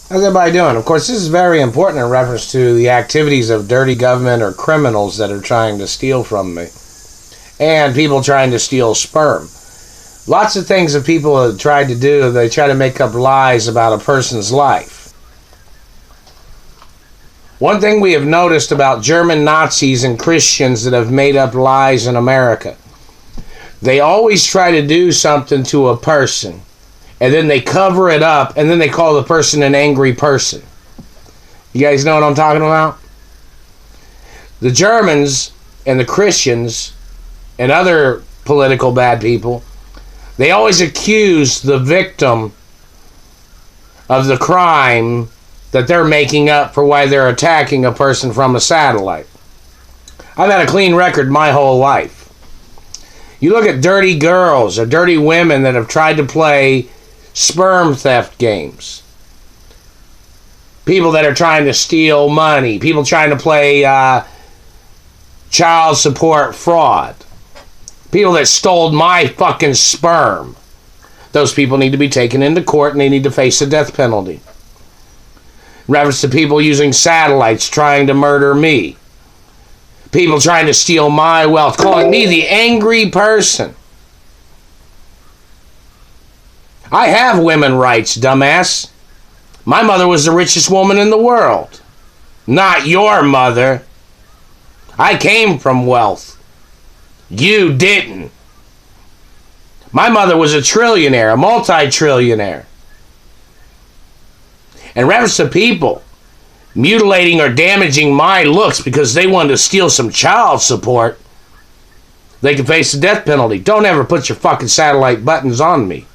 How's everybody doing? Of course, this is very important in reference to the activities of dirty government or criminals that are trying to steal from me. And people trying to steal sperm. Lots of things that people have tried to do, they try to make up lies about a person's life. One thing we have noticed about German Nazis and Christians that have made up lies in America, they always try to do something to a person, and then they cover it up, and then they call the person an angry person. You guys know what I'm talking about? The Germans and the Christians and other political bad people, they always accuse the victim of the crime that they're making up for why they're attacking a person from a satellite. I've had a clean record my whole life. You look at dirty girls or dirty women that have tried to play sperm theft games. People that are trying to steal money. People trying to play child support fraud. People that stole my fucking sperm. Those people need to be taken into court and they need to face the death penalty. In reference to people using satellites trying to murder me. People trying to steal my wealth. Calling me the angry person. I have women rights, dumbass. My mother was the richest woman in the world. Not your mother. I came from wealth. You didn't. My mother was a trillionaire, a multi-trillionaire. In reference to people mutilating or damaging my looks because they wanted to steal some child support, they can face the death penalty. Don't ever put your fucking satellite buttons on me.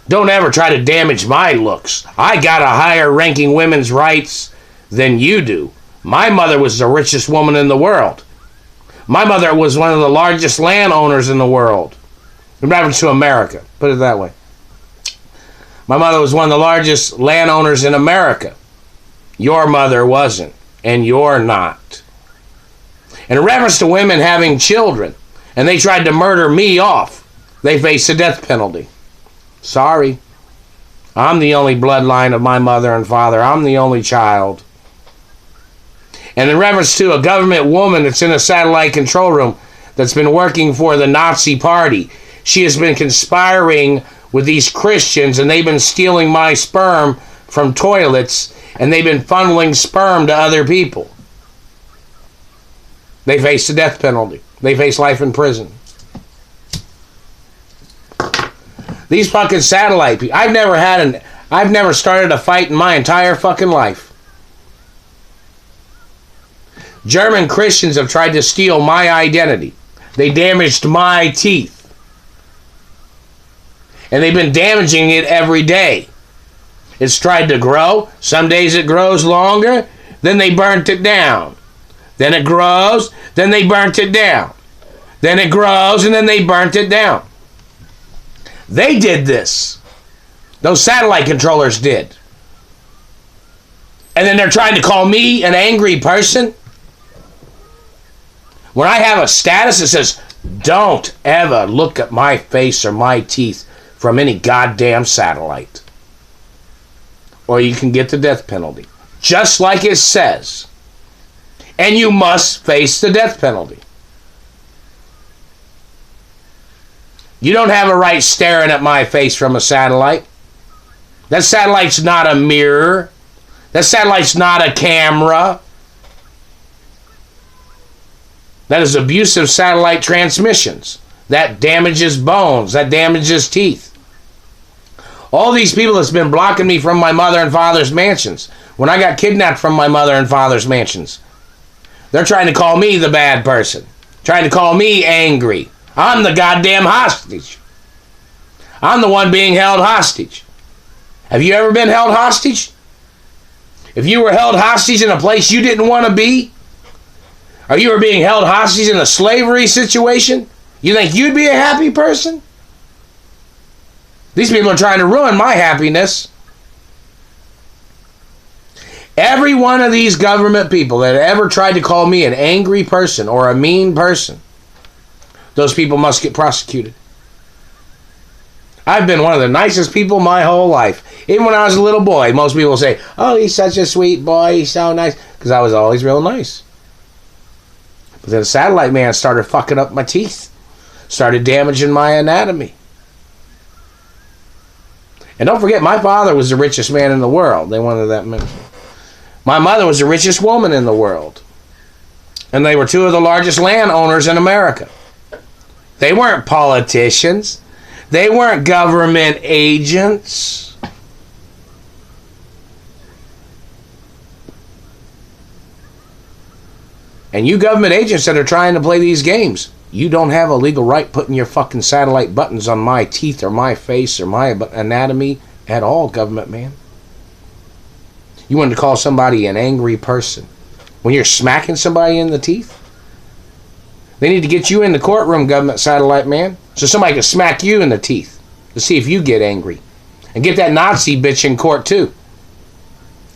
Don't ever try to damage my looks. I got a higher ranking women's rights than you do. My mother was the richest woman in the world. My mother was one of the largest landowners in the world. In reference to America, put it that way. My mother was one of the largest landowners in America. Your mother wasn't, and you're not. And in reference to women having children, and they tried to murder me off, they face the death penalty. Sorry. I'm the only bloodline of my mother and father. I'm the only child. And in reference to a government woman that's in a satellite control room that's been working for the Nazi party, she has been conspiring with these Christians and they've been stealing my sperm from toilets and they've been funneling sperm to other people. They face the death penalty. They face life in prison. These fucking satellite people. I've never started a fight in my entire fucking life. German Christians have tried to steal my identity. They damaged my teeth. And they've been damaging it every day. It's tried to grow. Some days it grows longer. Then they burnt it down. Then it grows. Then they burnt it down. Then it grows and then they burnt it down. They did this. Those satellite controllers did. And then they're trying to call me an angry person. When I have a status that says, don't ever look at my face or my teeth from any goddamn satellite, or you can get the death penalty. Just like it says. And you must face the death penalty. You don't have a right staring at my face from a satellite. That satellite's not a mirror. That satellite's not a camera. That is abusive satellite transmissions. That damages bones. That damages teeth. All these people that's been blocking me from my mother and father's mansions. When I got kidnapped from my mother and father's mansions. They're trying to call me the bad person. Trying to call me angry. I'm the goddamn hostage. I'm the one being held hostage. Have you ever been held hostage? If you were held hostage in a place you didn't want to be, or you were being held hostage in a slavery situation, you think you'd be a happy person? These people are trying to ruin my happiness. Every one of these government people that ever tried to call me an angry person or a mean person, those people must get prosecuted. I've been one of the nicest people my whole life. Even when I was a little boy, most people say, oh, he's such a sweet boy, he's so nice. Because I was always real nice. But then the satellite man started fucking up my teeth. Started damaging my anatomy. And don't forget, my father was the richest man in the world. They wanted that mentioned. My mother was the richest woman in the world. And they were two of the largest landowners in America. They weren't politicians. They weren't government agents. And you government agents that are trying to play these games, you don't have a legal right putting your fucking satellite buttons on my teeth or my face or my anatomy at all, government man. You wanted to call somebody an angry person when you're smacking somebody in the teeth? They need to get you in the courtroom, government satellite man, so somebody can smack you in the teeth to see if you get angry. And get that Nazi bitch in court too,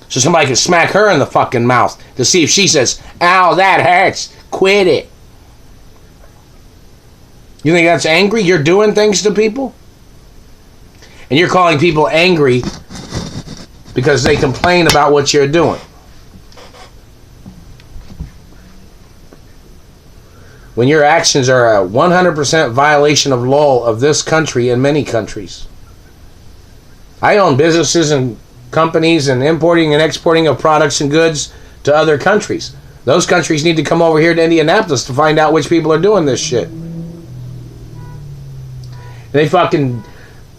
so somebody can smack her in the fucking mouth to see if she says, ow, that hurts, quit it. You think that's angry? You're doing things to people? And you're calling people angry because they complain about what you're doing. When your actions are a 100% violation of law of this country and many countries. I own businesses and companies and importing and exporting of products and goods to other countries. Those countries need to come over here to Indianapolis to find out which people are doing this shit. They fucking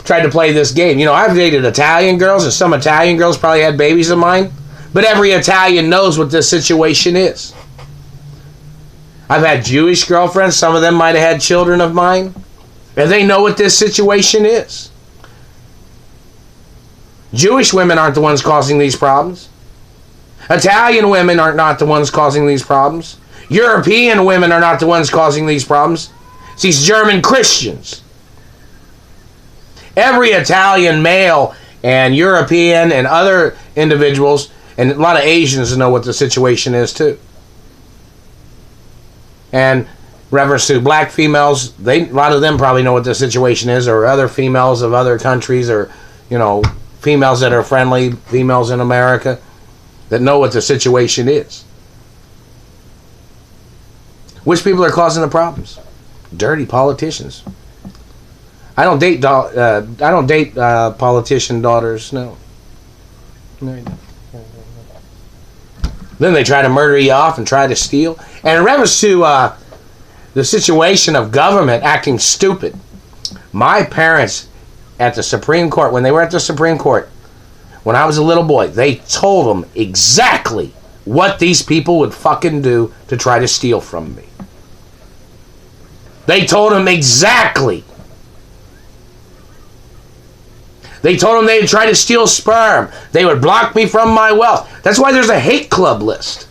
tried to play this game. You know, I've dated Italian girls, and some Italian girls probably had babies of mine, but every Italian knows what this situation is. I've had Jewish girlfriends, some of them might have had children of mine, and they know what this situation is. Jewish women aren't the ones causing these problems. Italian women are not the ones causing these problems. European women are not the ones causing these problems. It's these German Christians. Every Italian male and European and other individuals, and a lot of Asians know what the situation is too. And reference to black females, a lot of them probably know what the situation is, or other females of other countries, or, you know, females that are friendly, females in America that know what the situation is. Which people are causing the problems? Dirty politicians. I don't date politician daughters. No. Then they try to murder you off and try to steal. And in reference to the situation of government acting stupid, my parents at the Supreme Court, when they were at the Supreme Court, when I was a little boy, they told them exactly what these people would fucking do to try to steal from me. They told them exactly. They told them they'd try to steal sperm. They would block me from my wealth. That's why there's a hate club list.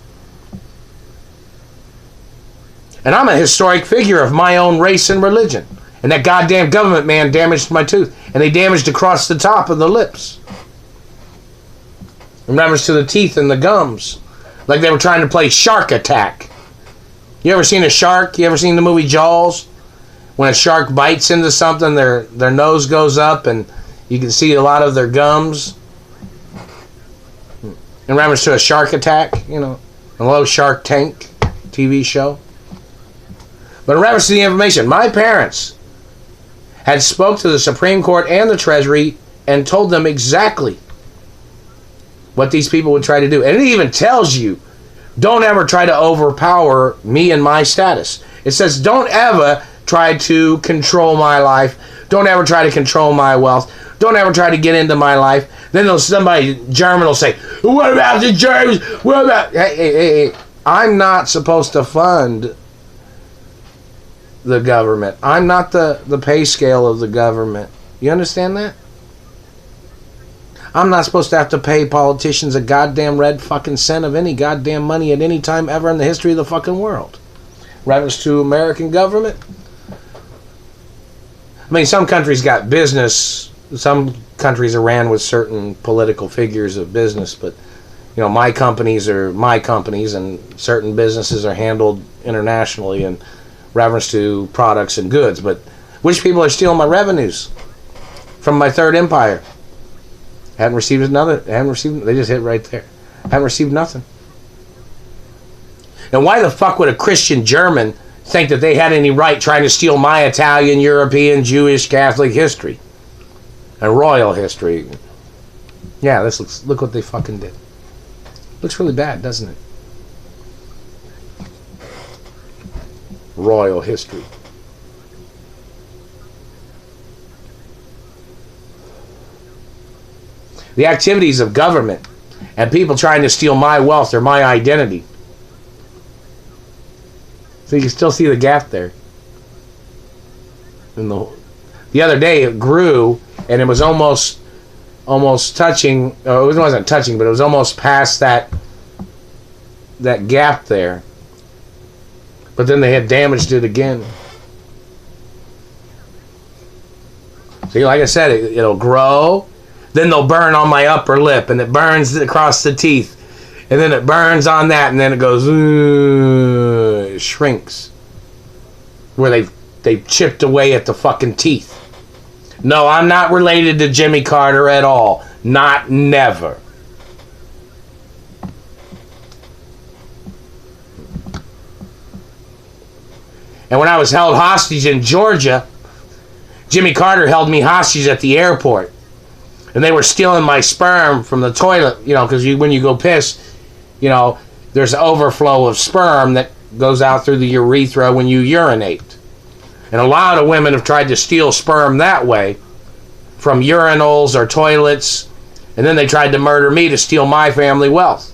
And I'm a historic figure of my own race and religion. And that goddamn government man damaged my tooth. And they damaged across the top of the lips. In reference to the teeth and the gums. Like they were trying to play Shark Attack. You ever seen a shark? You ever seen the movie Jaws? When a shark bites into something, their nose goes up and you can see a lot of their gums. In reference to a shark attack, you know, a low Shark Tank TV show. But in reference to the information, my parents had spoke to the Supreme Court and the Treasury and told them exactly what these people would try to do. And it even tells you, don't ever try to overpower me and my status. It says, don't ever try to control my life. Don't ever try to control my wealth. Don't ever try to get into my life. Then somebody German will say, what about the Germans? What about... Hey. I'm not supposed to fund the government. I'm not the pay scale of the government. You understand that? I'm not supposed to have to pay politicians a goddamn red fucking cent of any goddamn money at any time ever in the history of the fucking world. Reference to American government. I mean, some countries got business. Some countries are ran with certain political figures of business, but, you know, my companies are my companies, and certain businesses are handled internationally in reference to products and goods. But which people are stealing my revenues? from my Third Empire. Hadn't received another. Hadn't received. They just hit right there. Hadn't received nothing. And why the fuck would a Christian German think that they had any right trying to steal my Italian, European, Jewish, Catholic history and royal history? Yeah, look what they fucking did. Looks really bad, doesn't it? Royal history. The activities of government and people trying to steal my wealth or my identity. So you can still see the gap there. And the other day it grew, and it was almost touching. It wasn't touching, but it was almost past that gap there. But then they had damaged it again. See, like I said, it'll grow. Then they'll burn on my upper lip, and it burns across the teeth. And then it burns on that, and then it goes, it shrinks. Where they've chipped away at the fucking teeth. No, I'm not related to Jimmy Carter at all. Not never. And when I was held hostage in Georgia, Jimmy Carter held me hostage at the airport. And they were stealing my sperm from the toilet, because when you go piss, there's an overflow of sperm that goes out through the urethra when you urinate. And a lot of women have tried to steal sperm that way from urinals or toilets, and then they tried to murder me to steal my family wealth.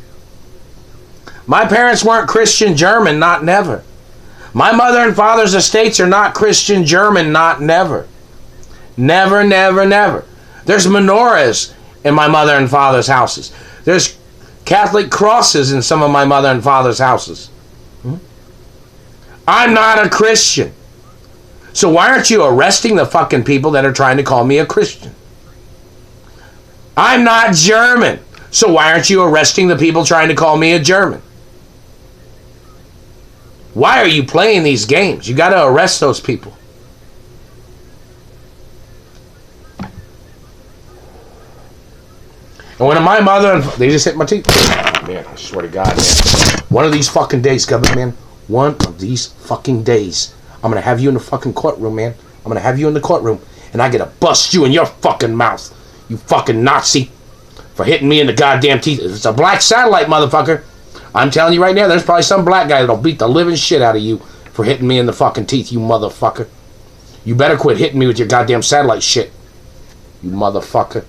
My parents weren't Christian German, not never. My mother and father's estates are not Christian German, not never. Never, never, never. There's menorahs in my mother and father's houses. There's Catholic crosses in some of my mother and father's houses. I'm not a Christian. So why aren't you arresting the fucking people that are trying to call me a Christian? I'm not German. So why aren't you arresting the people trying to call me a German? Why are you playing these games? You got to arrest those people. And when my mother and they just hit my teeth. Man, I swear to God, man. One of these fucking days, government man. One of these fucking days. I'm going to have you in the fucking courtroom, man. I'm going to have you in the courtroom. And I get to bust you in your fucking mouth. You fucking Nazi. For hitting me in the goddamn teeth. If it's a black satellite, motherfucker. I'm telling you right now, there's probably some black guy that'll beat the living shit out of you for hitting me in the fucking teeth, you motherfucker. You better quit hitting me with your goddamn satellite shit. You motherfucker.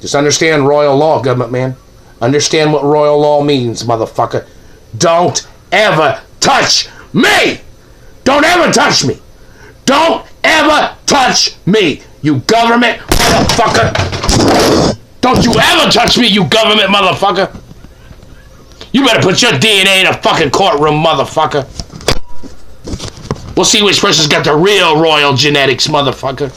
Just understand royal law, government man. Understand what royal law means, motherfucker. Don't ever touch me! Don't ever touch me! Don't ever touch me, you government motherfucker! Don't you ever touch me, you government motherfucker! You better put your DNA in a fucking courtroom, motherfucker. We'll see which person's got the real royal genetics, motherfucker.